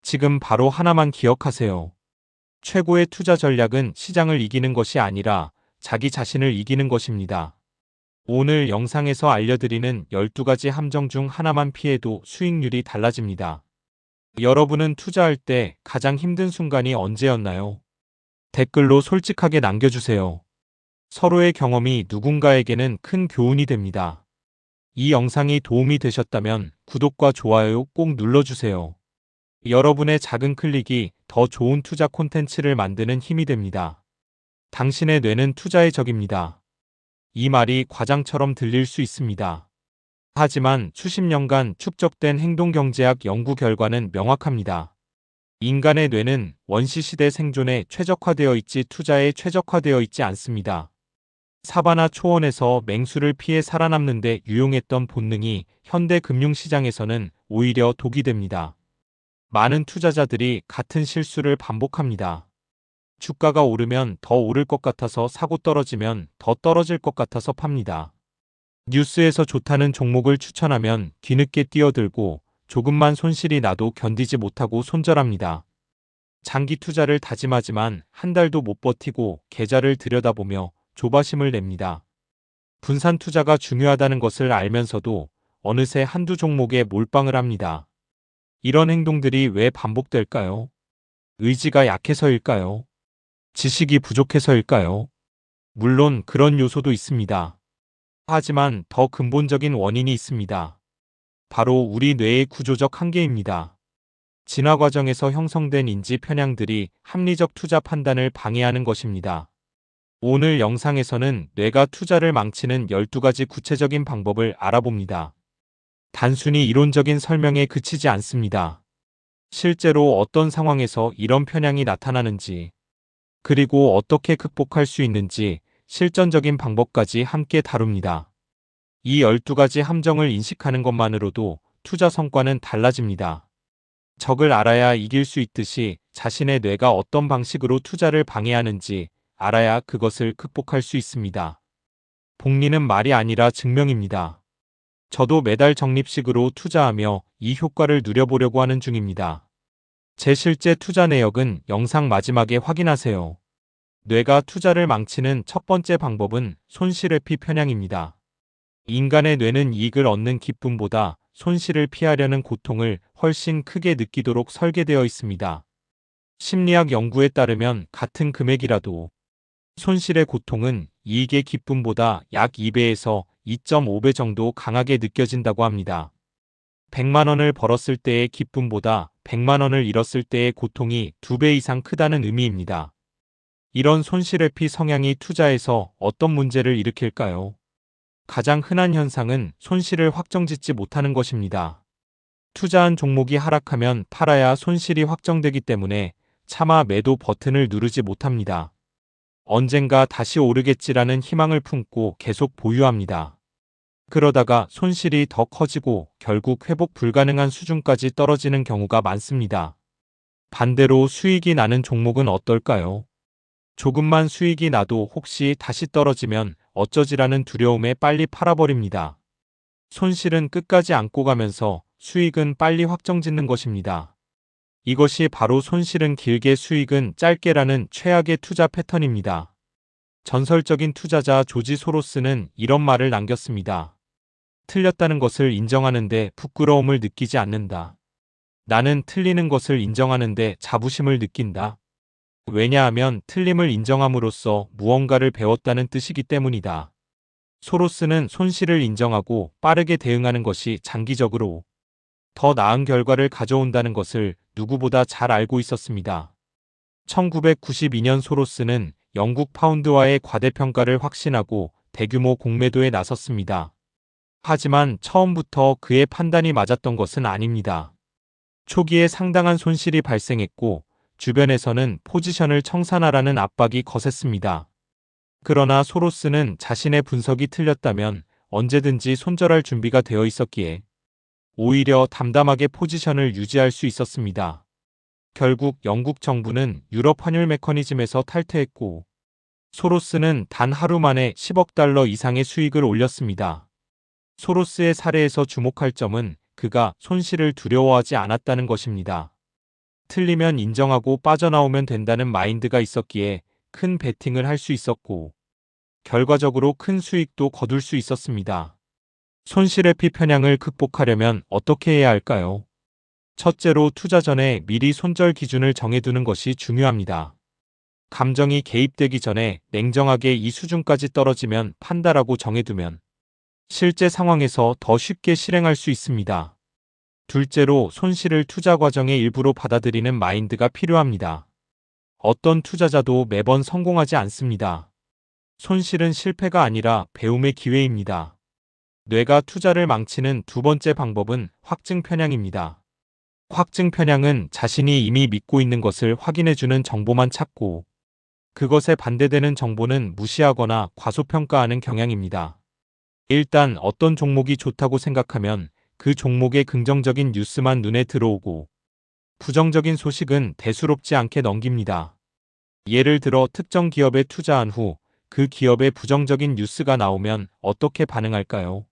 지금 바로 하나만 기억하세요. 최고의 투자 전략은 시장을 이기는 것이 아니라 자기 자신을 이기는 것입니다. 오늘 영상에서 알려드리는 12가지 함정 중 하나만 피해도 수익률이 달라집니다. 여러분은 투자할 때 가장 힘든 순간이 언제였나요? 댓글로 솔직하게 남겨주세요. 서로의 경험이 누군가에게는 큰 교훈이 됩니다. 이 영상이 도움이 되셨다면 구독과 좋아요 꼭 눌러주세요. 여러분의 작은 클릭이 더 좋은 투자 콘텐츠를 만드는 힘이 됩니다. 당신의 뇌는 투자의 적입니다. 이 말이 과장처럼 들릴 수 있습니다. 하지만 수십 년간 축적된 행동경제학 연구 결과는 명확합니다. 인간의 뇌는 원시시대 생존에 최적화되어 있지 투자에 최적화되어 있지 않습니다. 사바나 초원에서 맹수를 피해 살아남는 데 유용했던 본능이 현대 금융시장에서는 오히려 독이 됩니다. 많은 투자자들이 같은 실수를 반복합니다. 주가가 오르면 더 오를 것 같아서 사고 떨어지면 더 떨어질 것 같아서 팝니다. 뉴스에서 좋다는 종목을 추천하면 뒤늦게 뛰어들고 조금만 손실이 나도 견디지 못하고 손절합니다. 장기 투자를 다짐하지만 한 달도 못 버티고 계좌를 들여다보며 조바심을 냅니다. 분산 투자가 중요하다는 것을 알면서도 어느새 한두 종목에 몰빵을 합니다. 이런 행동들이 왜 반복될까요? 의지가 약해서일까요? 지식이 부족해서일까요? 물론 그런 요소도 있습니다. 하지만 더 근본적인 원인이 있습니다. 바로 우리 뇌의 구조적 한계입니다. 진화 과정에서 형성된 인지 편향들이 합리적 투자 판단을 방해하는 것입니다. 오늘 영상에서는 뇌가 투자를 망치는 12가지 구체적인 방법을 알아봅니다. 단순히 이론적인 설명에 그치지 않습니다. 실제로 어떤 상황에서 이런 편향이 나타나는지, 그리고 어떻게 극복할 수 있는지 실전적인 방법까지 함께 다룹니다. 이 12가지 함정을 인식하는 것만으로도 투자 성과는 달라집니다. 적을 알아야 이길 수 있듯이 자신의 뇌가 어떤 방식으로 투자를 방해하는지 알아야 그것을 극복할 수 있습니다. 복리는 말이 아니라 증명입니다. 저도 매달 적립식으로 투자하며 이 효과를 누려보려고 하는 중입니다. 제 실제 투자 내역은 영상 마지막에 확인하세요. 뇌가 투자를 망치는 첫 번째 방법은 손실회피 편향입니다. 인간의 뇌는 이익을 얻는 기쁨보다 손실을 피하려는 고통을 훨씬 크게 느끼도록 설계되어 있습니다. 심리학 연구에 따르면 같은 금액이라도 손실의 고통은 이익의 기쁨보다 약 2배에서 2.5배 정도 강하게 느껴진다고 합니다. 100만 원을 벌었을 때의 기쁨보다 100만 원을 잃었을 때의 고통이 2배 이상 크다는 의미입니다. 이런 손실회피 성향이 투자에서 어떤 문제를 일으킬까요? 가장 흔한 현상은 손실을 확정짓지 못하는 것입니다. 투자한 종목이 하락하면 팔아야 손실이 확정되기 때문에 차마 매도 버튼을 누르지 못합니다. 언젠가 다시 오르겠지라는 희망을 품고 계속 보유합니다. 그러다가 손실이 더 커지고 결국 회복 불가능한 수준까지 떨어지는 경우가 많습니다. 반대로 수익이 나는 종목은 어떨까요? 조금만 수익이 나도 혹시 다시 떨어지면 어쩌지라는 두려움에 빨리 팔아버립니다. 손실은 끝까지 안고 가면서 수익은 빨리 확정짓는 것입니다. 이것이 바로 손실은 길게 수익은 짧게라는 최악의 투자 패턴입니다. 전설적인 투자자 조지 소로스는 이런 말을 남겼습니다. 틀렸다는 것을 인정하는데 부끄러움을 느끼지 않는다. 나는 틀리는 것을 인정하는데 자부심을 느낀다. 왜냐하면 틀림을 인정함으로써 무언가를 배웠다는 뜻이기 때문이다. 소로스는 손실을 인정하고 빠르게 대응하는 것이 장기적으로 더 나은 결과를 가져온다는 것을 누구보다 잘 알고 있었습니다. 1992년 소로스는 영국 파운드화의 과대평가를 확신하고 대규모 공매도에 나섰습니다. 하지만 처음부터 그의 판단이 맞았던 것은 아닙니다. 초기에 상당한 손실이 발생했고 주변에서는 포지션을 청산하라는 압박이 거셌습니다. 그러나 소로스는 자신의 분석이 틀렸다면 언제든지 손절할 준비가 되어 있었기에 오히려 담담하게 포지션을 유지할 수 있었습니다. 결국 영국 정부는 유럽 환율 메커니즘에서 탈퇴했고 소로스는 단 하루 만에 10억 달러 이상의 수익을 올렸습니다. 소로스의 사례에서 주목할 점은 그가 손실을 두려워하지 않았다는 것입니다. 틀리면 인정하고 빠져나오면 된다는 마인드가 있었기에 큰 베팅을 할 수 있었고, 결과적으로 큰 수익도 거둘 수 있었습니다. 손실회피 편향을 극복하려면 어떻게 해야 할까요? 첫째로 투자 전에 미리 손절 기준을 정해두는 것이 중요합니다. 감정이 개입되기 전에 냉정하게 이 수준까지 떨어지면 판다라고 정해두면 실제 상황에서 더 쉽게 실행할 수 있습니다. 둘째로 손실을 투자 과정의 일부로 받아들이는 마인드가 필요합니다. 어떤 투자자도 매번 성공하지 않습니다. 손실은 실패가 아니라 배움의 기회입니다. 뇌가 투자를 망치는 두 번째 방법은 확증 편향입니다. 확증 편향은 자신이 이미 믿고 있는 것을 확인해주는 정보만 찾고 그것에 반대되는 정보는 무시하거나 과소평가하는 경향입니다. 일단 어떤 종목이 좋다고 생각하면 그 종목의 긍정적인 뉴스만 눈에 들어오고 부정적인 소식은 대수롭지 않게 넘깁니다. 예를 들어 특정 기업에 투자한 후 그 기업의 부정적인 뉴스가 나오면 어떻게 반응할까요?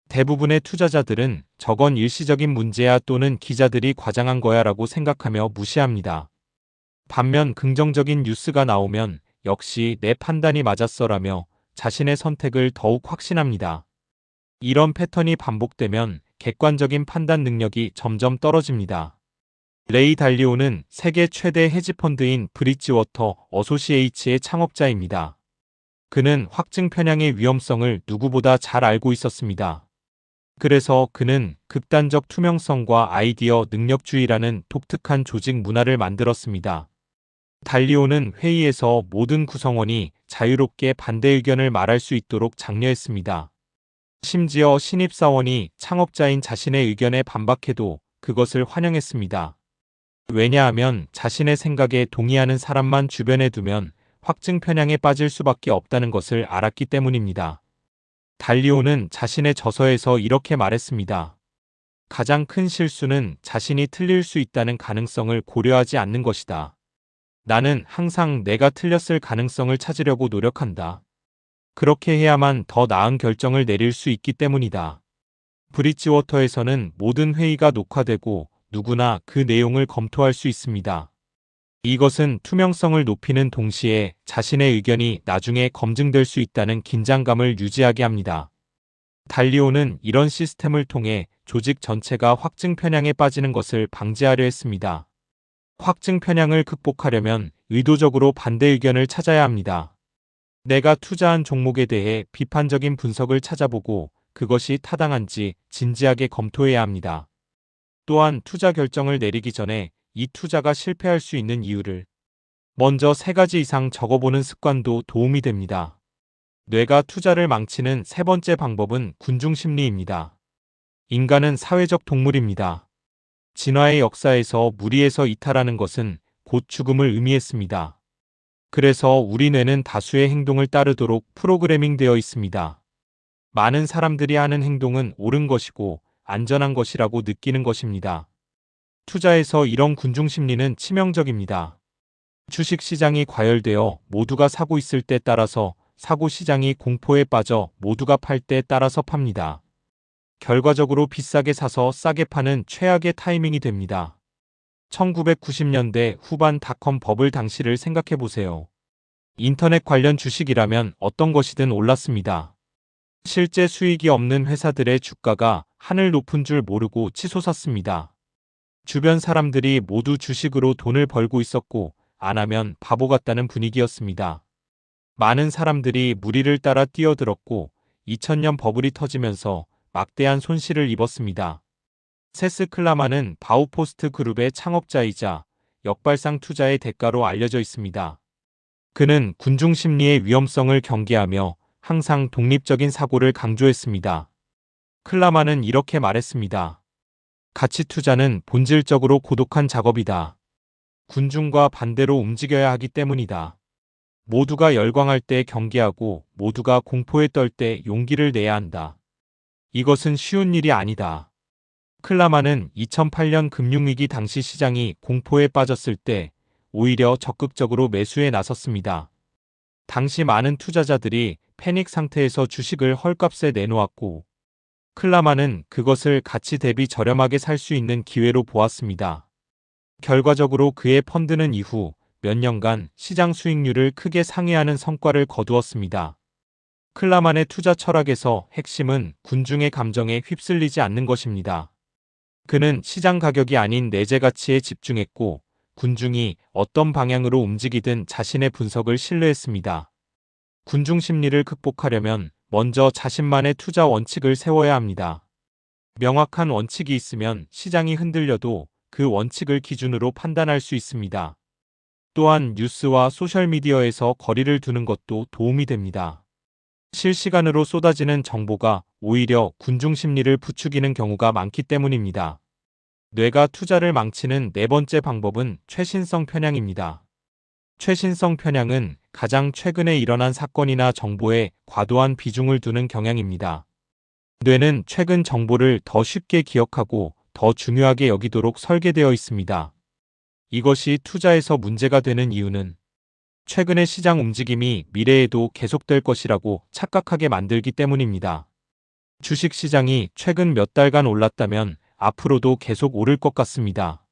대부분의 투자자들은 저건 일시적인 문제야 또는 기자들이 과장한 거야 라고 생각하며 무시합니다. 반면 긍정적인 뉴스가 나오면 역시 내 판단이 맞았어라며 자신의 선택을 더욱 확신합니다. 이런 패턴이 반복되면 객관적인 판단 능력이 점점 떨어집니다. 레이 달리오는 세계 최대 헤지펀드인 브릿지워터 어소시에이츠의 창업자입니다. 그는 확증 편향의 위험성을 누구보다 잘 알고 있었습니다. 그래서 그는 극단적 투명성과 아이디어 능력주의라는 독특한 조직 문화를 만들었습니다. 달리오는 회의에서 모든 구성원이 자유롭게 반대 의견을 말할 수 있도록 장려했습니다. 심지어 신입사원이 창업자인 자신의 의견에 반박해도 그것을 환영했습니다. 왜냐하면 자신의 생각에 동의하는 사람만 주변에 두면 확증 편향에 빠질 수밖에 없다는 것을 알았기 때문입니다. 달리오는 자신의 저서에서 이렇게 말했습니다. 가장 큰 실수는 자신이 틀릴 수 있다는 가능성을 고려하지 않는 것이다. 나는 항상 내가 틀렸을 가능성을 찾으려고 노력한다. 그렇게 해야만 더 나은 결정을 내릴 수 있기 때문이다. 브릿지워터에서는 모든 회의가 녹화되고 누구나 그 내용을 검토할 수 있습니다. 이것은 투명성을 높이는 동시에 자신의 의견이 나중에 검증될 수 있다는 긴장감을 유지하게 합니다. 달리오는 이런 시스템을 통해 조직 전체가 확증 편향에 빠지는 것을 방지하려 했습니다. 확증 편향을 극복하려면 의도적으로 반대 의견을 찾아야 합니다. 내가 투자한 종목에 대해 비판적인 분석을 찾아보고 그것이 타당한지 진지하게 검토해야 합니다. 또한 투자 결정을 내리기 전에 이 투자가 실패할 수 있는 이유를 먼저 3가지 이상 적어보는 습관도 도움이 됩니다. 뇌가 투자를 망치는 세 번째 방법은 군중심리입니다. 인간은 사회적 동물입니다. 진화의 역사에서 무리에서 이탈하는 것은 곧 죽음을 의미했습니다. 그래서 우리 뇌는 다수의 행동을 따르도록 프로그래밍 되어 있습니다. 많은 사람들이 하는 행동은 옳은 것이고 안전한 것이라고 느끼는 것입니다. 투자에서 이런 군중심리는 치명적입니다. 주식시장이 과열되어 모두가 사고 있을 때 따라서 사고 시장이 공포에 빠져 모두가 팔 때 따라서 팝니다. 결과적으로 비싸게 사서 싸게 파는 최악의 타이밍이 됩니다. 1990년대 후반 닷컴 버블 당시를 생각해 보세요. 인터넷 관련 주식이라면 어떤 것이든 올랐습니다. 실제 수익이 없는 회사들의 주가가 하늘 높은 줄 모르고 치솟았습니다. 주변 사람들이 모두 주식으로 돈을 벌고 있었고 안 하면 바보 같다는 분위기였습니다. 많은 사람들이 무리를 따라 뛰어들었고 2000년 버블이 터지면서 막대한 손실을 입었습니다. 세스 클라만은 바우포스트 그룹의 창업자이자 역발상 투자의 대가로 알려져 있습니다. 그는 군중심리의 위험성을 경계하며 항상 독립적인 사고를 강조했습니다. 클라만은 이렇게 말했습니다. 가치 투자는 본질적으로 고독한 작업이다. 군중과 반대로 움직여야 하기 때문이다. 모두가 열광할 때 경계하고 모두가 공포에 떨 때 용기를 내야 한다. 이것은 쉬운 일이 아니다. 클라만은 2008년 금융위기 당시 시장이 공포에 빠졌을 때 오히려 적극적으로 매수에 나섰습니다. 당시 많은 투자자들이 패닉 상태에서 주식을 헐값에 내놓았고 클라만은 그것을 가치 대비 저렴하게 살 수 있는 기회로 보았습니다. 결과적으로 그의 펀드는 이후 몇 년간 시장 수익률을 크게 상회하는 성과를 거두었습니다. 클라만의 투자 철학에서 핵심은 군중의 감정에 휩쓸리지 않는 것입니다. 그는 시장 가격이 아닌 내재 가치에 집중했고 군중이 어떤 방향으로 움직이든 자신의 분석을 신뢰했습니다. 군중 심리를 극복하려면 먼저 자신만의 투자 원칙을 세워야 합니다. 명확한 원칙이 있으면 시장이 흔들려도 그 원칙을 기준으로 판단할 수 있습니다. 또한 뉴스와 소셜미디어에서 거리를 두는 것도 도움이 됩니다. 실시간으로 쏟아지는 정보가 오히려 군중 심리를 부추기는 경우가 많기 때문입니다. 뇌가 투자를 망치는 네 번째 방법은 최신성 편향입니다. 최신성 편향은 가장 최근에 일어난 사건이나 정보에 과도한 비중을 두는 경향입니다. 뇌는 최근 정보를 더 쉽게 기억하고 더 중요하게 여기도록 설계되어 있습니다. 이것이 투자에서 문제가 되는 이유는 최근의 시장 움직임이 미래에도 계속될 것이라고 착각하게 만들기 때문입니다. 주식 시장이 최근 몇 달간 올랐다면 앞으로도 계속 오를 것 같습니다.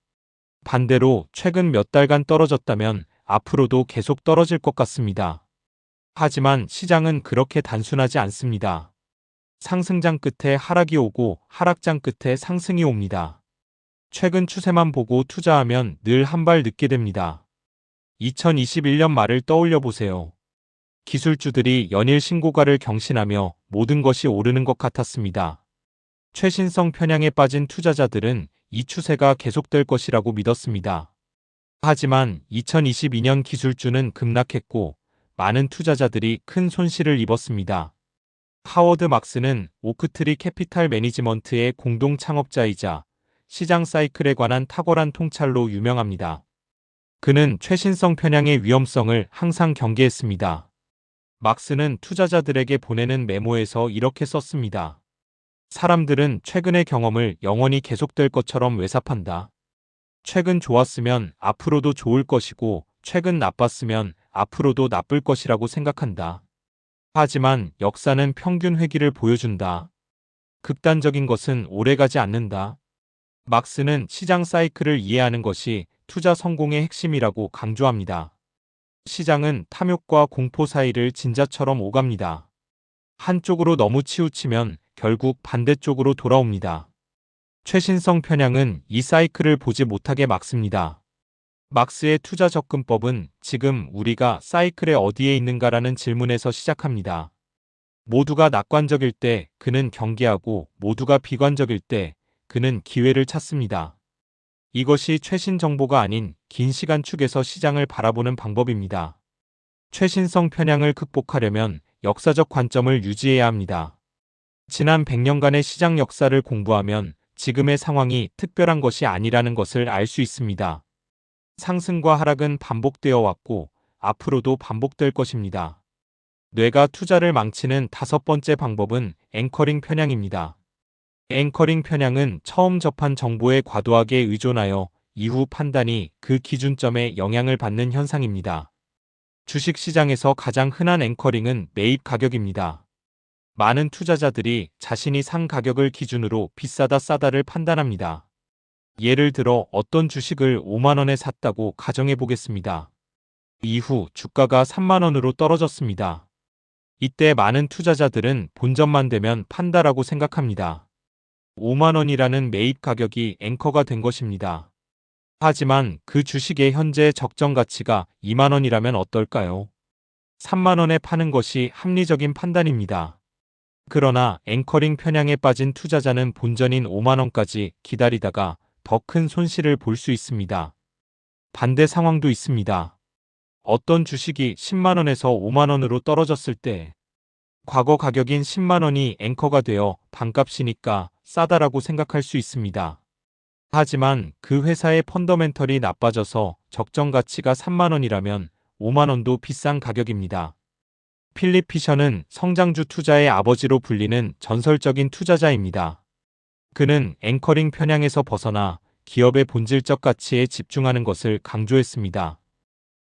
반대로 최근 몇 달간 떨어졌다면 앞으로도 계속 떨어질 것 같습니다. 하지만 시장은 그렇게 단순하지 않습니다. 상승장 끝에 하락이 오고 하락장 끝에 상승이 옵니다. 최근 추세만 보고 투자하면 늘 한 발 늦게 됩니다. 2021년 말을 떠올려 보세요. 기술주들이 연일 신고가를 경신하며 모든 것이 오르는 것 같았습니다. 최신성 편향에 빠진 투자자들은 이 추세가 계속될 것이라고 믿었습니다. 하지만 2022년 기술주는 급락했고 많은 투자자들이 큰 손실을 입었습니다. 하워드 막스는 오크트리 캐피탈 매니지먼트의 공동 창업자이자 시장 사이클에 관한 탁월한 통찰로 유명합니다. 그는 최신성 편향의 위험성을 항상 경계했습니다. 막스는 투자자들에게 보내는 메모에서 이렇게 썼습니다. 사람들은 최근의 경험을 영원히 계속될 것처럼 외삽한다. 최근 좋았으면 앞으로도 좋을 것이고 최근 나빴으면 앞으로도 나쁠 것이라고 생각한다. 하지만 역사는 평균 회귀를 보여준다. 극단적인 것은 오래가지 않는다. 막스는 시장 사이클을 이해하는 것이 투자 성공의 핵심이라고 강조합니다. 시장은 탐욕과 공포 사이를 진자처럼 오갑니다. 한쪽으로 너무 치우치면 결국 반대쪽으로 돌아옵니다. 최신성 편향은 이 사이클을 보지 못하게 막습니다. 막스의 투자 접근법은 지금 우리가 사이클의 어디에 있는가라는 질문에서 시작합니다. 모두가 낙관적일 때 그는 경계하고 모두가 비관적일 때 그는 기회를 찾습니다. 이것이 최신 정보가 아닌 긴 시간 축에서 시장을 바라보는 방법입니다. 최신성 편향을 극복하려면 역사적 관점을 유지해야 합니다. 지난 100년간의 시장 역사를 공부하면 지금의 상황이 특별한 것이 아니라는 것을 알 수 있습니다. 상승과 하락은 반복되어 왔고 앞으로도 반복될 것입니다. 뇌가 투자를 망치는 다섯 번째 방법은 앵커링 편향입니다. 앵커링 편향은 처음 접한 정보에 과도하게 의존하여 이후 판단이 그 기준점에 영향을 받는 현상입니다. 주식시장에서 가장 흔한 앵커링은 매입 가격입니다. 많은 투자자들이 자신이 산 가격을 기준으로 비싸다 싸다를 판단합니다. 예를 들어 어떤 주식을 5만 원에 샀다고 가정해 보겠습니다. 이후 주가가 3만 원으로 떨어졌습니다. 이때 많은 투자자들은 본전만 되면 판다라고 생각합니다. 5만 원이라는 매입 가격이 앵커가 된 것입니다. 하지만 그 주식의 현재 적정 가치가 2만 원이라면 어떨까요? 3만 원에 파는 것이 합리적인 판단입니다. 그러나 앵커링 편향에 빠진 투자자는 본전인 5만 원까지 기다리다가 더 큰 손실을 볼 수 있습니다. 반대 상황도 있습니다. 어떤 주식이 10만 원에서 5만 원으로 떨어졌을 때 과거 가격인 10만 원이 앵커가 되어 반값이니까 싸다라고 생각할 수 있습니다. 하지만 그 회사의 펀더멘털이 나빠져서 적정 가치가 3만 원이라면 5만 원도 비싼 가격입니다. 필립 피셔는 성장주 투자의 아버지로 불리는 전설적인 투자자입니다. 그는 앵커링 편향에서 벗어나 기업의 본질적 가치에 집중하는 것을 강조했습니다.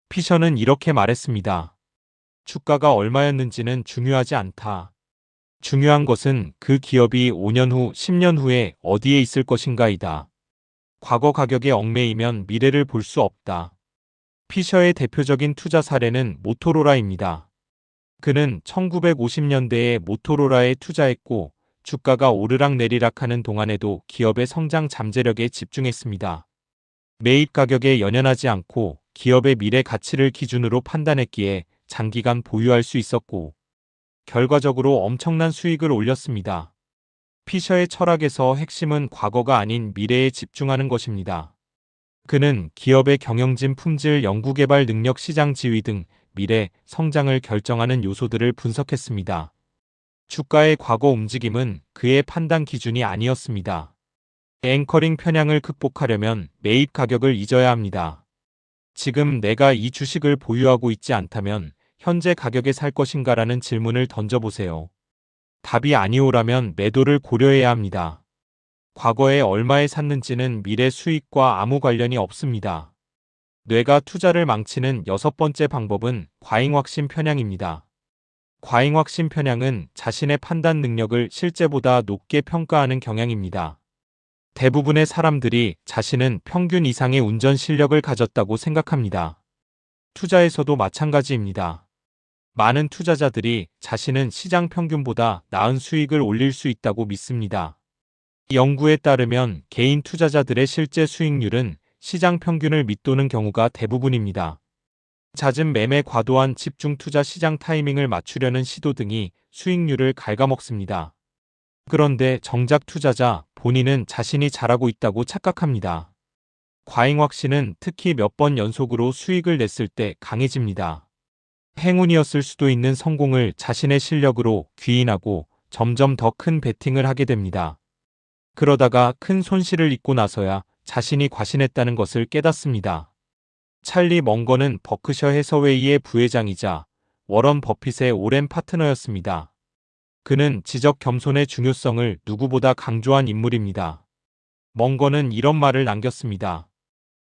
피셔는 이렇게 말했습니다. 주가가 얼마였는지는 중요하지 않다. 중요한 것은 그 기업이 5년 후, 10년 후에 어디에 있을 것인가이다. 과거 가격에 얽매이면 미래를 볼 수 없다. 피셔의 대표적인 투자 사례는 모토로라입니다. 그는 1950년대에 모토로라에 투자했고 주가가 오르락내리락하는 동안에도 기업의 성장 잠재력에 집중했습니다. 매입 가격에 연연하지 않고 기업의 미래 가치를 기준으로 판단했기에 장기간 보유할 수 있었고 결과적으로 엄청난 수익을 올렸습니다. 피셔의 철학에서 핵심은 과거가 아닌 미래에 집중하는 것입니다. 그는 기업의 경영진 품질, 연구개발 능력, 시장 지위 등 미래 성장을 결정하는 요소들을 분석했습니다. 주가의 과거 움직임은 그의 판단 기준이 아니었습니다. 앵커링 편향을 극복하려면 매입 가격을 잊어야 합니다. 지금 내가 이 주식을 보유하고 있지 않다면 현재 가격에 살 것인가라는 질문을 던져보세요. 답이 아니오라면 매도를 고려해야 합니다. 과거에 얼마에 샀는지는 미래 수익과 아무 관련이 없습니다. 뇌가 투자를 망치는 6번째 방법은 과잉확신 편향입니다. 과잉확신 편향은 자신의 판단 능력을 실제보다 높게 평가하는 경향입니다. 대부분의 사람들이 자신은 평균 이상의 운전 실력을 가졌다고 생각합니다. 투자에서도 마찬가지입니다. 많은 투자자들이 자신은 시장 평균보다 나은 수익을 올릴 수 있다고 믿습니다. 연구에 따르면 개인 투자자들의 실제 수익률은 시장 평균을 밑도는 경우가 대부분입니다. 잦은 매매, 과도한 집중 투자, 시장 타이밍을 맞추려는 시도 등이 수익률을 갉아먹습니다. 그런데 정작 투자자 본인은 자신이 잘하고 있다고 착각합니다. 과잉확신은 특히 몇 번 연속으로 수익을 냈을 때 강해집니다. 행운이었을 수도 있는 성공을 자신의 실력으로 귀인하고 점점 더 큰 베팅을 하게 됩니다. 그러다가 큰 손실을 입고 나서야 자신이 과신했다는 것을 깨닫습니다. 찰리 멍건은 버크셔 해서웨이의 부회장이자 워런 버핏의 오랜 파트너였습니다. 그는 지적 겸손의 중요성을 누구보다 강조한 인물입니다. 멍건은 이런 말을 남겼습니다.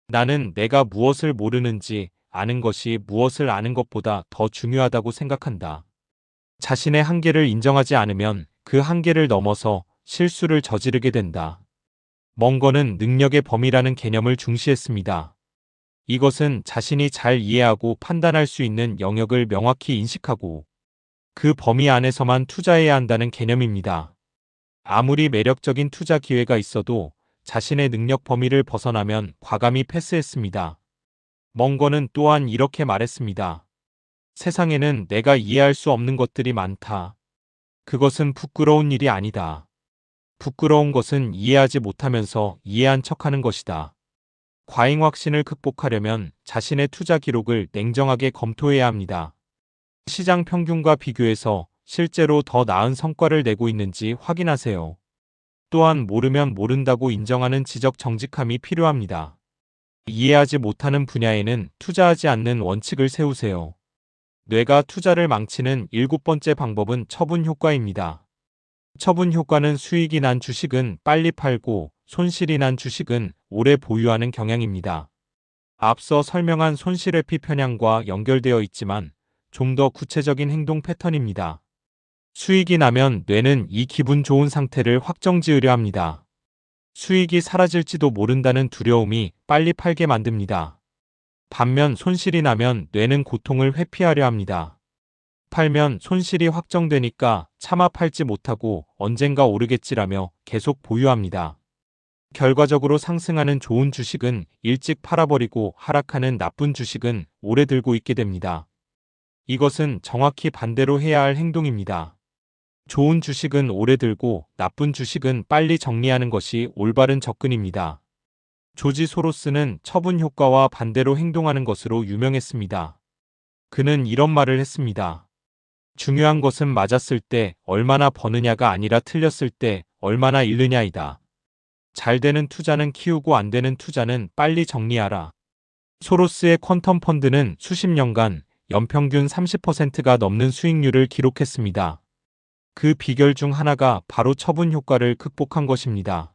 나는 내가 무엇을 모르는지 아는 것이 무엇을 아는 것보다 더 중요하다고 생각한다. 자신의 한계를 인정하지 않으면 그 한계를 넘어서 실수를 저지르게 된다. 멍건은 능력의 범위라는 개념을 중시했습니다. 이것은 자신이 잘 이해하고 판단할 수 있는 영역을 명확히 인식하고 그 범위 안에서만 투자해야 한다는 개념입니다. 아무리 매력적인 투자 기회가 있어도 자신의 능력 범위를 벗어나면 과감히 패스했습니다. 멍건은 또한 이렇게 말했습니다. 세상에는 내가 이해할 수 없는 것들이 많다. 그것은 부끄러운 일이 아니다. 부끄러운 것은 이해하지 못하면서 이해한 척하는 것이다. 과잉확신을 극복하려면 자신의 투자 기록을 냉정하게 검토해야 합니다. 시장 평균과 비교해서 실제로 더 나은 성과를 내고 있는지 확인하세요. 또한 모르면 모른다고 인정하는 지적 정직함이 필요합니다. 이해하지 못하는 분야에는 투자하지 않는 원칙을 세우세요. 뇌가 투자를 망치는 7번째 방법은 처분 효과입니다. 처분 효과는 수익이 난 주식은 빨리 팔고 손실이 난 주식은 오래 보유하는 경향입니다. 앞서 설명한 손실 회피 편향과 연결되어 있지만 좀 더 구체적인 행동 패턴입니다. 수익이 나면 뇌는 이 기분 좋은 상태를 확정지으려 합니다. 수익이 사라질지도 모른다는 두려움이 빨리 팔게 만듭니다. 반면 손실이 나면 뇌는 고통을 회피하려 합니다. 팔면 손실이 확정되니까 차마 팔지 못하고 언젠가 오르겠지라며 계속 보유합니다. 결과적으로 상승하는 좋은 주식은 일찍 팔아버리고 하락하는 나쁜 주식은 오래 들고 있게 됩니다. 이것은 정확히 반대로 해야 할 행동입니다. 좋은 주식은 오래 들고 나쁜 주식은 빨리 정리하는 것이 올바른 접근입니다. 조지 소로스는 처분 효과와 반대로 행동하는 것으로 유명했습니다. 그는 이런 말을 했습니다. 중요한 것은 맞았을 때 얼마나 버느냐가 아니라 틀렸을 때 얼마나 잃느냐이다. 잘 되는 투자는 키우고 안 되는 투자는 빨리 정리하라. 소로스의 퀀텀 펀드는 수십 년간 연평균 30%가 넘는 수익률을 기록했습니다. 그 비결 중 하나가 바로 처분 효과를 극복한 것입니다.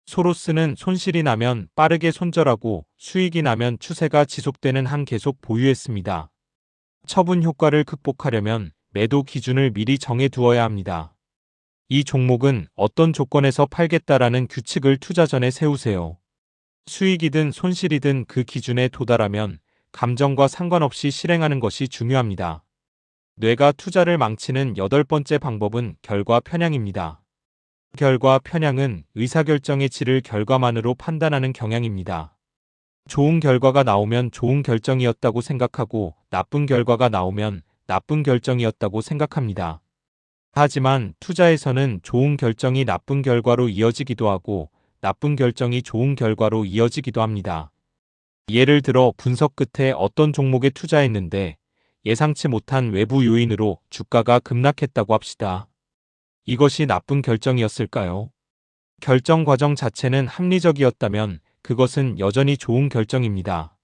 소로스는 손실이 나면 빠르게 손절하고 수익이 나면 추세가 지속되는 한 계속 보유했습니다. 처분 효과를 극복하려면 매도 기준을 미리 정해 두어야 합니다. 이 종목은 어떤 조건에서 팔겠다라는 규칙을 투자 전에 세우세요. 수익이든 손실이든 그 기준에 도달하면 감정과 상관없이 실행하는 것이 중요합니다. 뇌가 투자를 망치는 여덟 번째 방법은 결과 편향입니다. 결과 편향은 의사결정의 질을 결과만으로 판단하는 경향입니다. 좋은 결과가 나오면 좋은 결정이었다고 생각하고 나쁜 결과가 나오면 나쁜 결정이었다고 생각합니다. 하지만 투자에서는 좋은 결정이 나쁜 결과로 이어지기도 하고 나쁜 결정이 좋은 결과로 이어지기도 합니다. 예를 들어 분석 끝에 어떤 종목에 투자했는데 예상치 못한 외부 요인으로 주가가 급락했다고 합시다. 이것이 나쁜 결정이었을까요? 결정 과정 자체는 합리적이었다면 그것은 여전히 좋은 결정입니다.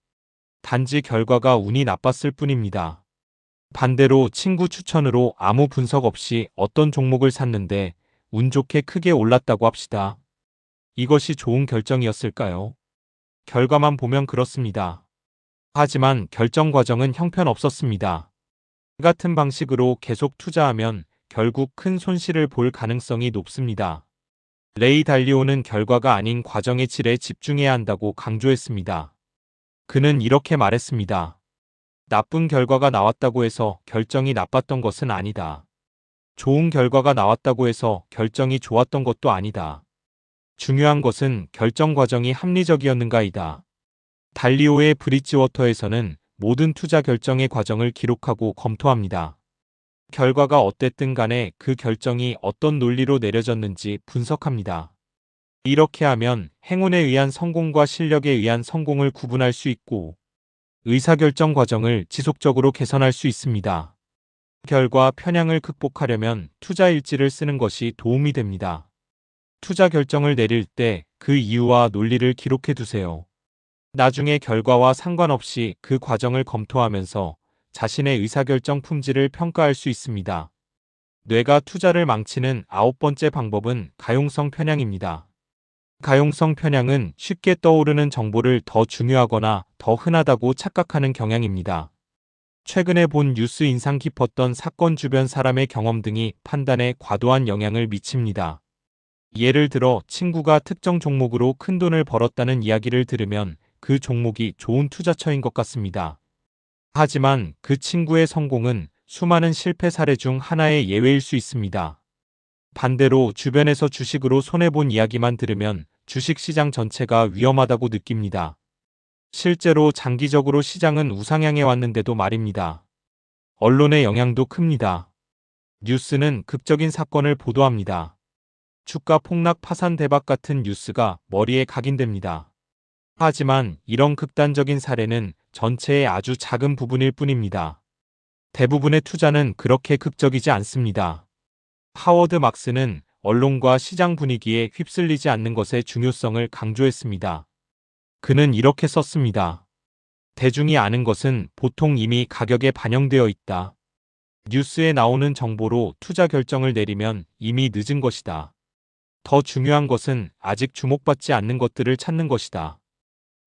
단지 결과가 운이 나빴을 뿐입니다. 반대로 친구 추천으로 아무 분석 없이 어떤 종목을 샀는데 운 좋게 크게 올랐다고 합시다. 이것이 좋은 결정이었을까요? 결과만 보면 그렇습니다. 하지만 결정 과정은 형편없었습니다. 같은 방식으로 계속 투자하면 결국 큰 손실을 볼 가능성이 높습니다. 레이 달리오는 결과가 아닌 과정의 질에 집중해야 한다고 강조했습니다. 그는 이렇게 말했습니다. 나쁜 결과가 나왔다고 해서 결정이 나빴던 것은 아니다. 좋은 결과가 나왔다고 해서 결정이 좋았던 것도 아니다. 중요한 것은 결정 과정이 합리적이었는가이다. 달리오의 브릿지워터에서는 모든 투자 결정의 과정을 기록하고 검토합니다. 결과가 어땠든 간에 그 결정이 어떤 논리로 내려졌는지 분석합니다. 이렇게 하면 행운에 의한 성공과 실력에 의한 성공을 구분할 수 있고 의사결정 과정을 지속적으로 개선할 수 있습니다. 결과 편향을 극복하려면 투자 일지를 쓰는 것이 도움이 됩니다. 투자 결정을 내릴 때 그 이유와 논리를 기록해 두세요. 나중에 결과와 상관없이 그 과정을 검토하면서 자신의 의사결정 품질을 평가할 수 있습니다. 뇌가 투자를 망치는 아홉 번째 방법은 가용성 편향입니다. 가용성 편향은 쉽게 떠오르는 정보를 더 중요하거나 더 흔하다고 착각하는 경향입니다. 최근에 본 뉴스 인상 깊었던 사건 주변 사람의 경험 등이 판단에 과도한 영향을 미칩니다. 예를 들어 친구가 특정 종목으로 큰 돈을 벌었다는 이야기를 들으면 그 종목이 좋은 투자처인 것 같습니다. 하지만 그 친구의 성공은 수많은 실패 사례 중 하나의 예외일 수 있습니다. 반대로 주변에서 주식으로 손해본 이야기만 들으면 주식시장 전체가 위험하다고 느낍니다. 실제로 장기적으로 시장은 우상향해 왔는데도 말입니다. 언론의 영향도 큽니다. 뉴스는 극적인 사건을 보도합니다. 주가 폭락 파산 대박 같은 뉴스가 머리에 각인됩니다. 하지만 이런 극단적인 사례는 전체의 아주 작은 부분일 뿐입니다. 대부분의 투자는 그렇게 극적이지 않습니다. 하워드 막스는 언론과 시장 분위기에 휩쓸리지 않는 것의 중요성을 강조했습니다. 그는 이렇게 썼습니다. 대중이 아는 것은 보통 이미 가격에 반영되어 있다. 뉴스에 나오는 정보로 투자 결정을 내리면 이미 늦은 것이다. 더 중요한 것은 아직 주목받지 않는 것들을 찾는 것이다.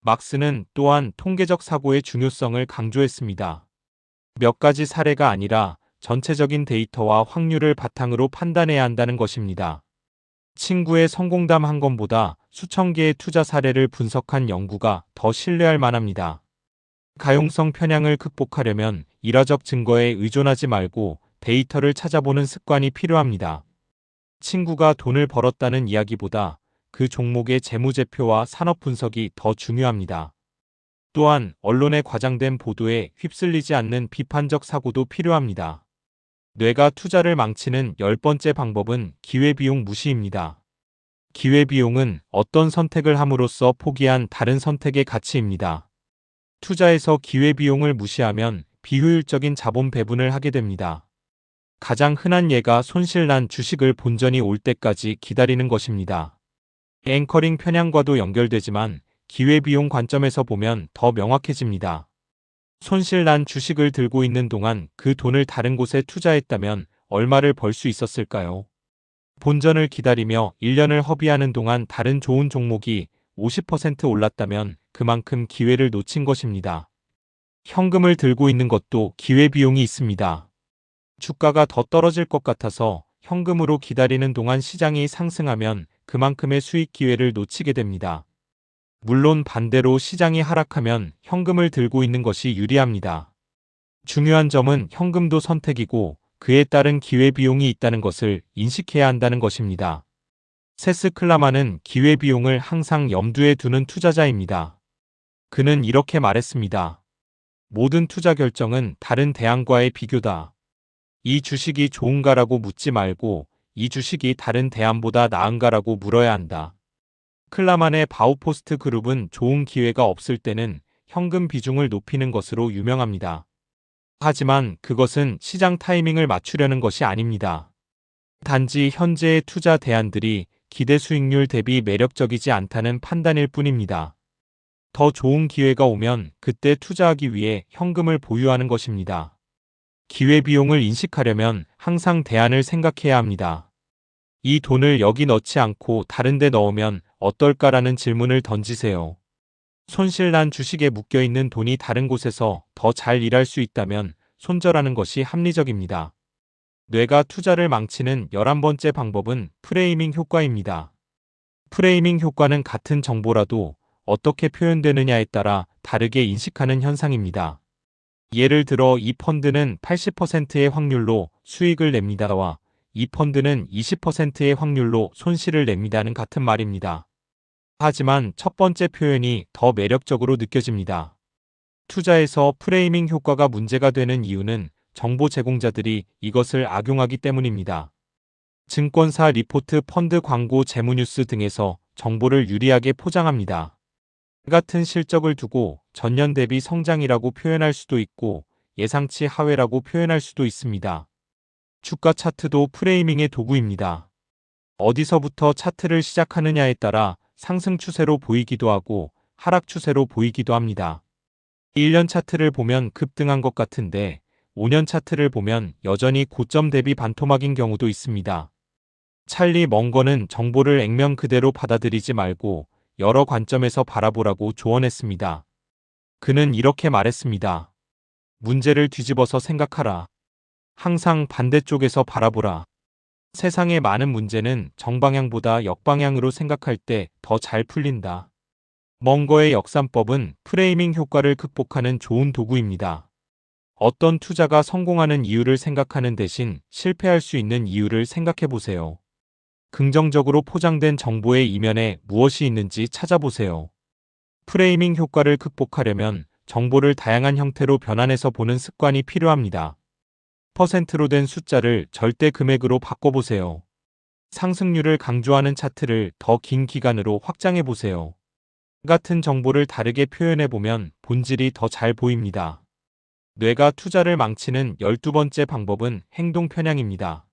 막스는 또한 통계적 사고의 중요성을 강조했습니다. 몇 가지 사례가 아니라 전체적인 데이터와 확률을 바탕으로 판단해야 한다는 것입니다. 친구의 성공담 한 건보다 수천 개의 투자 사례를 분석한 연구가 더 신뢰할 만합니다. 가용성 편향을 극복하려면 일화적 증거에 의존하지 말고 데이터를 찾아보는 습관이 필요합니다. 친구가 돈을 벌었다는 이야기보다 그 종목의 재무제표와 산업 분석이 더 중요합니다. 또한 언론의 과장된 보도에 휩쓸리지 않는 비판적 사고도 필요합니다. 뇌가 투자를 망치는 열 번째 방법은 기회비용 무시입니다. 기회비용은 어떤 선택을 함으로써 포기한 다른 선택의 가치입니다. 투자에서 기회비용을 무시하면 비효율적인 자본 배분을 하게 됩니다. 가장 흔한 예가 손실난 주식을 본전이 올 때까지 기다리는 것입니다. 앵커링 편향과도 연결되지만 기회비용 관점에서 보면 더 명확해집니다. 손실난 주식을 들고 있는 동안 그 돈을 다른 곳에 투자했다면 얼마를 벌 수 있었을까요? 본전을 기다리며 1년을 허비하는 동안 다른 좋은 종목이 50% 올랐다면 그만큼 기회를 놓친 것입니다. 현금을 들고 있는 것도 기회비용이 있습니다. 주가가 더 떨어질 것 같아서 현금으로 기다리는 동안 시장이 상승하면 그만큼의 수익 기회를 놓치게 됩니다. 물론 반대로 시장이 하락하면 현금을 들고 있는 것이 유리합니다. 중요한 점은 현금도 선택이고 그에 따른 기회비용이 있다는 것을 인식해야 한다는 것입니다. 세스 클라마는 기회비용을 항상 염두에 두는 투자자입니다. 그는 이렇게 말했습니다. 모든 투자 결정은 다른 대안과의 비교다. 이 주식이 좋은가라고 묻지 말고 이 주식이 다른 대안보다 나은가라고 물어야 한다. 클라만의 바우포스트 그룹은 좋은 기회가 없을 때는 현금 비중을 높이는 것으로 유명합니다. 하지만 그것은 시장 타이밍을 맞추려는 것이 아닙니다. 단지 현재의 투자 대안들이 기대 수익률 대비 매력적이지 않다는 판단일 뿐입니다. 더 좋은 기회가 오면 그때 투자하기 위해 현금을 보유하는 것입니다. 기회비용을 인식하려면 항상 대안을 생각해야 합니다. 이 돈을 여기 넣지 않고 다른 데 넣으면 어떨까라는 질문을 던지세요. 손실난 주식에 묶여있는 돈이 다른 곳에서 더 잘 일할 수 있다면 손절하는 것이 합리적입니다. 뇌가 투자를 망치는 11번째 방법은 프레이밍 효과입니다. 프레이밍 효과는 같은 정보라도 어떻게 표현되느냐에 따라 다르게 인식하는 현상입니다. 예를 들어 이 펀드는 80%의 확률로 수익을 냅니다와 이 펀드는 20%의 확률로 손실을 냅니다는 같은 말입니다. 하지만 첫 번째 표현이 더 매력적으로 느껴집니다. 투자에서 프레이밍 효과가 문제가 되는 이유는 정보 제공자들이 이것을 악용하기 때문입니다. 증권사 리포트, 펀드 광고, 재무뉴스 등에서 정보를 유리하게 포장합니다. 같은 실적을 두고 전년 대비 성장이라고 표현할 수도 있고 예상치 하회라고 표현할 수도 있습니다. 주가 차트도 프레이밍의 도구입니다. 어디서부터 차트를 시작하느냐에 따라 상승 추세로 보이기도 하고 하락 추세로 보이기도 합니다. 1년 차트를 보면 급등한 것 같은데 5년 차트를 보면 여전히 고점 대비 반토막인 경우도 있습니다. 찰리 멍거는 정보를 액면 그대로 받아들이지 말고 여러 관점에서 바라보라고 조언했습니다. 그는 이렇게 말했습니다. 문제를 뒤집어서 생각하라. 항상 반대쪽에서 바라보라. 세상의 많은 문제는 정방향보다 역방향으로 생각할 때 더 잘 풀린다. 멍거의 역삼법은 프레이밍 효과를 극복하는 좋은 도구입니다. 어떤 투자가 성공하는 이유를 생각하는 대신 실패할 수 있는 이유를 생각해 보세요. 긍정적으로 포장된 정보의 이면에 무엇이 있는지 찾아보세요. 프레이밍 효과를 극복하려면 정보를 다양한 형태로 변환해서 보는 습관이 필요합니다. 퍼센트로 된 숫자를 절대 금액으로 바꿔보세요. 상승률을 강조하는 차트를 더 긴 기간으로 확장해 보세요. 같은 정보를 다르게 표현해 보면 본질이 더 잘 보입니다. 뇌가 투자를 망치는 12번째 방법은 행동 편향입니다.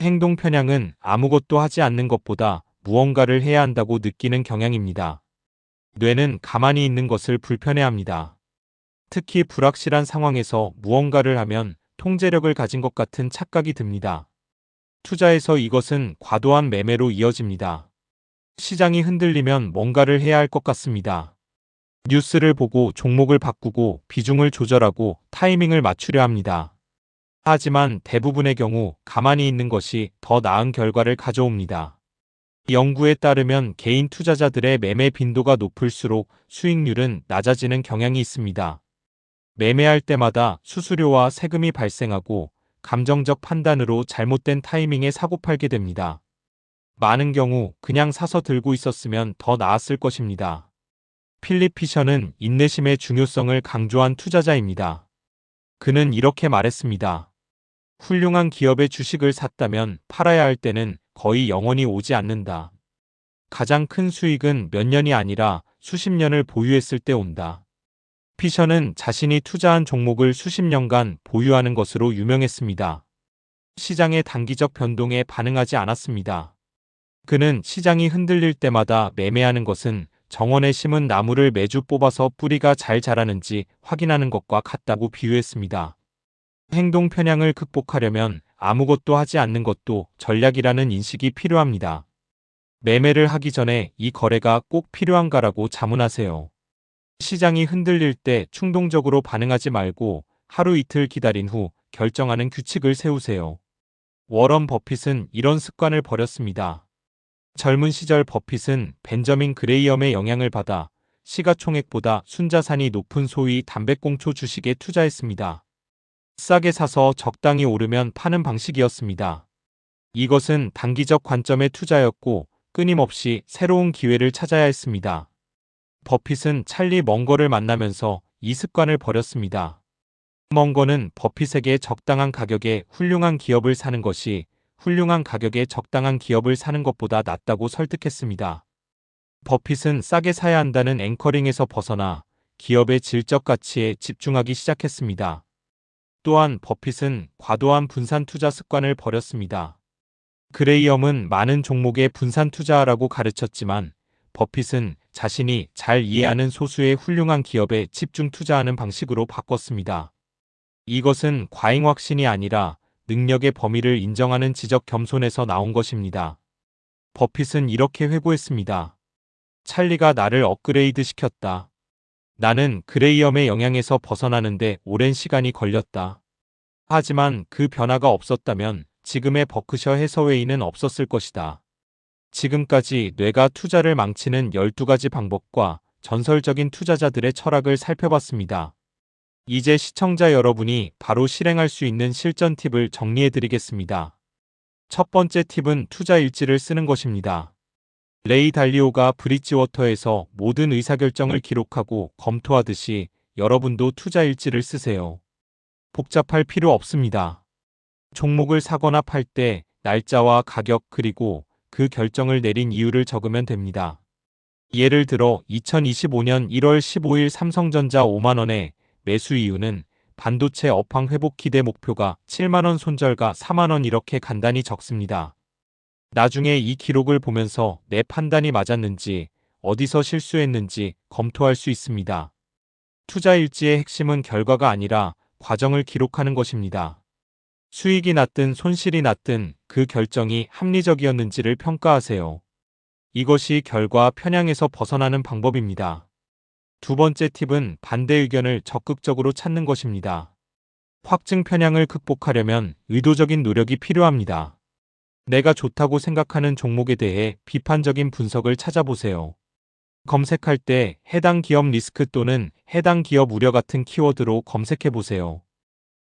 행동 편향은 아무것도 하지 않는 것보다 무언가를 해야 한다고 느끼는 경향입니다. 뇌는 가만히 있는 것을 불편해합니다. 특히 불확실한 상황에서 무언가를 하면 통제력을 가진 것 같은 착각이 듭니다. 투자에서 이것은 과도한 매매로 이어집니다. 시장이 흔들리면 뭔가를 해야 할 것 같습니다. 뉴스를 보고 종목을 바꾸고 비중을 조절하고 타이밍을 맞추려 합니다. 하지만 대부분의 경우 가만히 있는 것이 더 나은 결과를 가져옵니다. 연구에 따르면 개인 투자자들의 매매 빈도가 높을수록 수익률은 낮아지는 경향이 있습니다. 매매할 때마다 수수료와 세금이 발생하고 감정적 판단으로 잘못된 타이밍에 사고 팔게 됩니다. 많은 경우 그냥 사서 들고 있었으면 더 나았을 것입니다. 필립 피셔는 인내심의 중요성을 강조한 투자자입니다. 그는 이렇게 말했습니다. 훌륭한 기업의 주식을 샀다면 팔아야 할 때는 거의 영원히 오지 않는다. 가장 큰 수익은 몇 년이 아니라 수십 년을 보유했을 때 온다. 피셔는 자신이 투자한 종목을 수십 년간 보유하는 것으로 유명했습니다. 시장의 단기적 변동에 반응하지 않았습니다. 그는 시장이 흔들릴 때마다 매매하는 것은 정원에 심은 나무를 매주 뽑아서 뿌리가 잘 자라는지 확인하는 것과 같다고 비유했습니다. 행동 편향을 극복하려면 아무것도 하지 않는 것도 전략이라는 인식이 필요합니다. 매매를 하기 전에 이 거래가 꼭 필요한가라고 자문하세요. 시장이 흔들릴 때 충동적으로 반응하지 말고 하루 이틀 기다린 후 결정하는 규칙을 세우세요. 워런 버핏은 이런 습관을 버렸습니다. 젊은 시절 버핏은 벤저민 그레이엄의 영향을 받아 시가총액보다 순자산이 높은 소위 담배꽁초 주식에 투자했습니다. 싸게 사서 적당히 오르면 파는 방식이었습니다. 이것은 단기적 관점의 투자였고 끊임없이 새로운 기회를 찾아야 했습니다. 버핏은 찰리 멍거를 만나면서 이 습관을 버렸습니다. 멍거는 버핏에게 적당한 가격에 훌륭한 기업을 사는 것이 훌륭한 가격에 적당한 기업을 사는 것보다 낫다고 설득했습니다. 버핏은 싸게 사야 한다는 앵커링에서 벗어나 기업의 질적 가치에 집중하기 시작했습니다. 또한 버핏은 과도한 분산 투자 습관을 버렸습니다. 그레이엄은 많은 종목에 분산 투자하라고 가르쳤지만 버핏은 자신이 잘 이해하는 소수의 훌륭한 기업에 집중 투자하는 방식으로 바꿨습니다. 이것은 과잉 확신이 아니라 능력의 범위를 인정하는 지적 겸손에서 나온 것입니다. 버핏은 이렇게 회고했습니다. 찰리가 나를 업그레이드 시켰다. 나는 그레이엄의 영향에서 벗어나는데 오랜 시간이 걸렸다. 하지만 그 변화가 없었다면 지금의 버크셔 해서웨이는 없었을 것이다. 지금까지 뇌가 투자를 망치는 12가지 방법과 전설적인 투자자들의 철학을 살펴봤습니다. 이제 시청자 여러분이 바로 실행할 수 있는 실전 팁을 정리해드리겠습니다. 첫 번째 팁은 투자 일지를 쓰는 것입니다. 레이 달리오가 브릿지워터에서 모든 의사결정을 기록하고 검토하듯이 여러분도 투자 일지를 쓰세요. 복잡할 필요 없습니다. 종목을 사거나 팔 때 날짜와 가격 그리고 그 결정을 내린 이유를 적으면 됩니다. 예를 들어 2025년 1월 15일 삼성전자 5만원에 매수 이유는 반도체 업황 회복 기대 목표가 7만원 손절가 4만원 이렇게 간단히 적습니다. 나중에 이 기록을 보면서 내 판단이 맞았는지 어디서 실수했는지 검토할 수 있습니다. 투자 일지의 핵심은 결과가 아니라 과정을 기록하는 것입니다. 수익이 났든 손실이 났든 그 결정이 합리적이었는지를 평가하세요. 이것이 결과 편향에서 벗어나는 방법입니다. 두 번째 팁은 반대 의견을 적극적으로 찾는 것입니다. 확증 편향을 극복하려면 의도적인 노력이 필요합니다. 내가 좋다고 생각하는 종목에 대해 비판적인 분석을 찾아보세요. 검색할 때 해당 기업 리스크 또는 해당 기업 우려 같은 키워드로 검색해 보세요.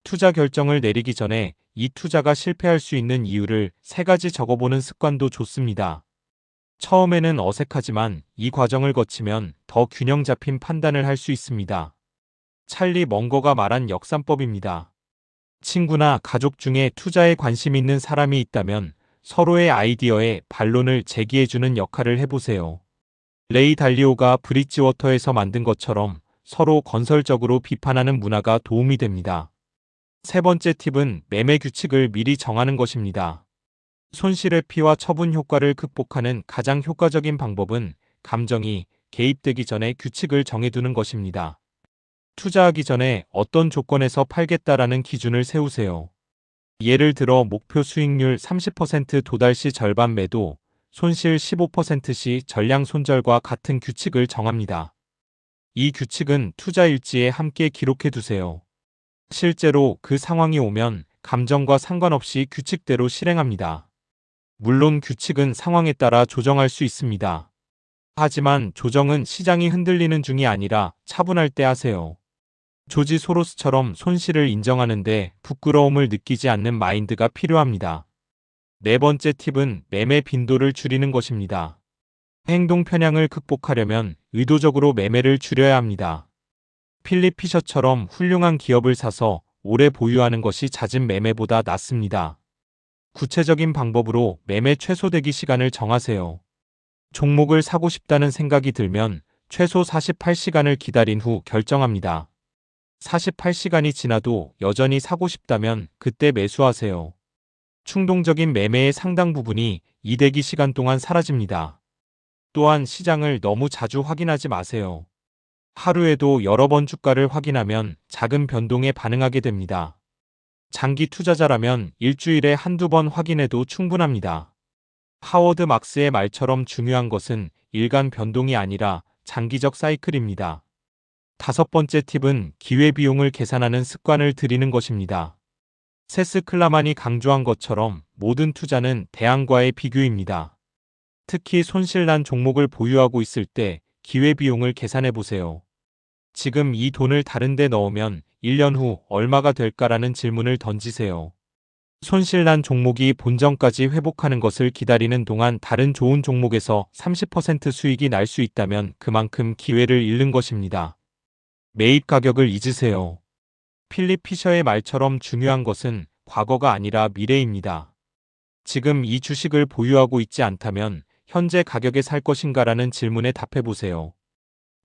투자 결정을 내리기 전에 이 투자가 실패할 수 있는 이유를 3가지 적어보는 습관도 좋습니다. 처음에는 어색하지만 이 과정을 거치면 더 균형 잡힌 판단을 할 수 있습니다. 찰리 멍거가 말한 역삼법입니다. 친구나 가족 중에 투자에 관심 있는 사람이 있다면 서로의 아이디어에 반론을 제기해주는 역할을 해보세요. 레이 달리오가 브릿지워터에서 만든 것처럼 서로 건설적으로 비판하는 문화가 도움이 됩니다. 세 번째 팁은 매매 규칙을 미리 정하는 것입니다. 손실 회피와 처분 효과를 극복하는 가장 효과적인 방법은 감정이 개입되기 전에 규칙을 정해두는 것입니다. 투자하기 전에 어떤 조건에서 팔겠다라는 기준을 세우세요. 예를 들어 목표 수익률 30% 도달 시 절반 매도, 손실 15%시 전량 손절과 같은 규칙을 정합니다. 이 규칙은 투자 일지에 함께 기록해 두세요. 실제로 그 상황이 오면 감정과 상관없이 규칙대로 실행합니다. 물론 규칙은 상황에 따라 조정할 수 있습니다. 하지만 조정은 시장이 흔들리는 중이 아니라 차분할 때 하세요. 조지 소로스처럼 손실을 인정하는데 부끄러움을 느끼지 않는 마인드가 필요합니다. 네 번째 팁은 매매 빈도를 줄이는 것입니다. 행동 편향을 극복하려면 의도적으로 매매를 줄여야 합니다. 필립 피셔처럼 훌륭한 기업을 사서 오래 보유하는 것이 잦은 매매보다 낫습니다. 구체적인 방법으로 매매 최소 대기 시간을 정하세요. 종목을 사고 싶다는 생각이 들면 최소 48시간을 기다린 후 결정합니다. 48시간이 지나도 여전히 사고 싶다면 그때 매수하세요. 충동적인 매매의 상당 부분이 이 대기 시간 동안 사라집니다. 또한 시장을 너무 자주 확인하지 마세요. 하루에도 여러 번 주가를 확인하면 작은 변동에 반응하게 됩니다. 장기 투자자라면 일주일에 한두 번 확인해도 충분합니다. 하워드 막스의 말처럼 중요한 것은 일간 변동이 아니라 장기적 사이클입니다. 다섯 번째 팁은 기회비용을 계산하는 습관을 들이는 것입니다. 세스 클라만이 강조한 것처럼 모든 투자는 대항과의 비교입니다. 특히 손실난 종목을 보유하고 있을 때 기회비용을 계산해 보세요. 지금 이 돈을 다른 데 넣으면 1년 후 얼마가 될까라는 질문을 던지세요. 손실난 종목이 본전까지 회복하는 것을 기다리는 동안 다른 좋은 종목에서 30% 수익이 날 수 있다면 그만큼 기회를 잃는 것입니다. 매입 가격을 잊으세요. 필립 피셔의 말처럼 중요한 것은 과거가 아니라 미래입니다. 지금 이 주식을 보유하고 있지 않다면 현재 가격에 살 것인가라는 질문에 답해 보세요.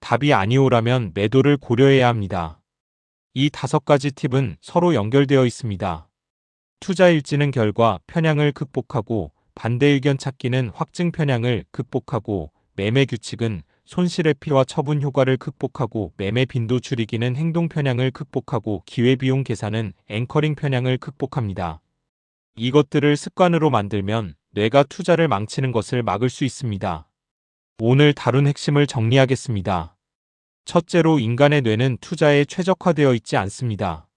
답이 아니오라면 매도를 고려해야 합니다. 이 5가지 팁은 서로 연결되어 있습니다. 투자 일지는 결과 편향을 극복하고 반대 의견 찾기는 확증 편향을 극복하고 매매 규칙은 손실 회피와 처분 효과를 극복하고 매매 빈도 줄이기는 행동 편향을 극복하고 기회비용 계산은 앵커링 편향을 극복합니다. 이것들을 습관으로 만들면 뇌가 투자를 망치는 것을 막을 수 있습니다. 오늘 다룬 핵심을 정리하겠습니다. 첫째로 인간의 뇌는 투자에 최적화되어 있지 않습니다.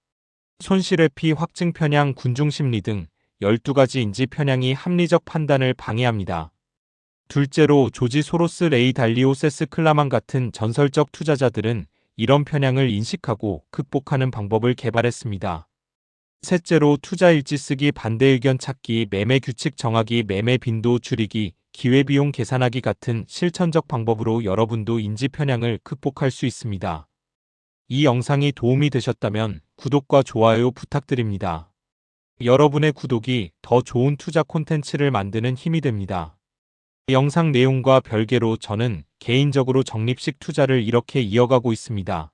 손실회피, 확증 편향, 군중심리 등 12가지 인지 편향이 합리적 판단을 방해합니다. 둘째로 조지 소로스, 레이 달리오, 세스 클라만 같은 전설적 투자자들은 이런 편향을 인식하고 극복하는 방법을 개발했습니다. 셋째로 투자 일지 쓰기, 반대 의견 찾기, 매매 규칙 정하기, 매매 빈도 줄이기, 기회비용 계산하기 같은 실천적 방법으로 여러분도 인지 편향을 극복할 수 있습니다. 이 영상이 도움이 되셨다면 구독과 좋아요 부탁드립니다. 여러분의 구독이 더 좋은 투자 콘텐츠를 만드는 힘이 됩니다. 영상 내용과 별개로 저는 개인적으로 적립식 투자를 이렇게 이어가고 있습니다.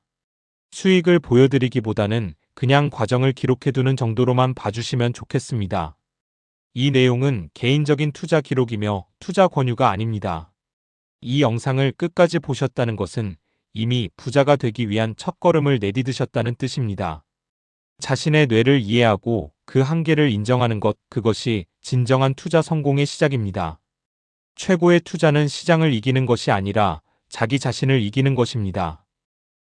수익을 보여드리기보다는 그냥 과정을 기록해두는 정도로만 봐주시면 좋겠습니다. 이 내용은 개인적인 투자 기록이며 투자 권유가 아닙니다. 이 영상을 끝까지 보셨다는 것은 이미 부자가 되기 위한 첫걸음을 내디디셨다는 뜻입니다. 자신의 뇌를 이해하고 그 한계를 인정하는 것, 그것이 진정한 투자 성공의 시작입니다. 최고의 투자는 시장을 이기는 것이 아니라 자기 자신을 이기는 것입니다.